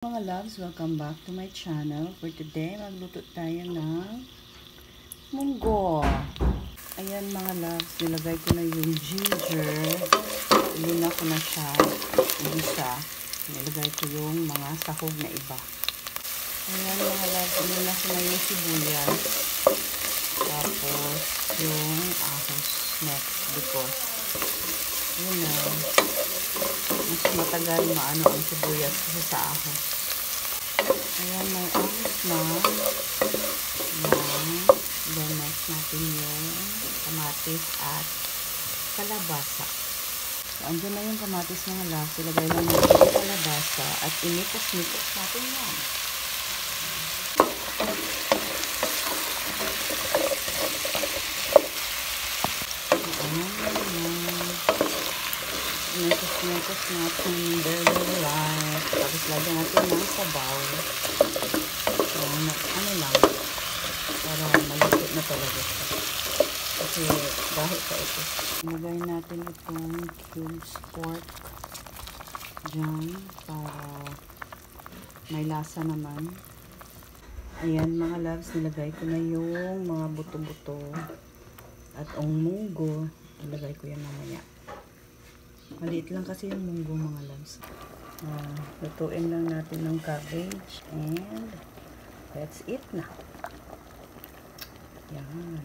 Mga loves, welcome back to my channel. For today, magluto tayo ng munggo. Ayan mga loves, nilagay ko na yung ginger. Ilina ko na siya. Igisa. Nilagay ko yung mga sahog na iba. Ayan mga loves, ilina ko na yung sibuyas. Tapos yung ahos next because yun na. Mas matagal maano ang sibuyas kasi sa ahos. Ayan, may ahos na. Then next natin yung kamatis at kalabasa. So, andyan na yung kamatis ng halas. Ilagay lang natin yung kalabasa at imitas-mitas natin yan. Imitas-mitas natin very light. Tapos lagyan natin ng sabaw. So, ano lang. Para malapit na talaga siya. Kasi dahil pa ito. Ilagay natin itong cubes pork dyan para may lasa naman. Ayan mga loves, nilagay ko na yung mga buto-buto at ang munggo. Ilagay ko yan mamaya. Maliit lang kasi yung munggo mga loves. Lutuin lang natin ng cabbage and let's eat na. Yan.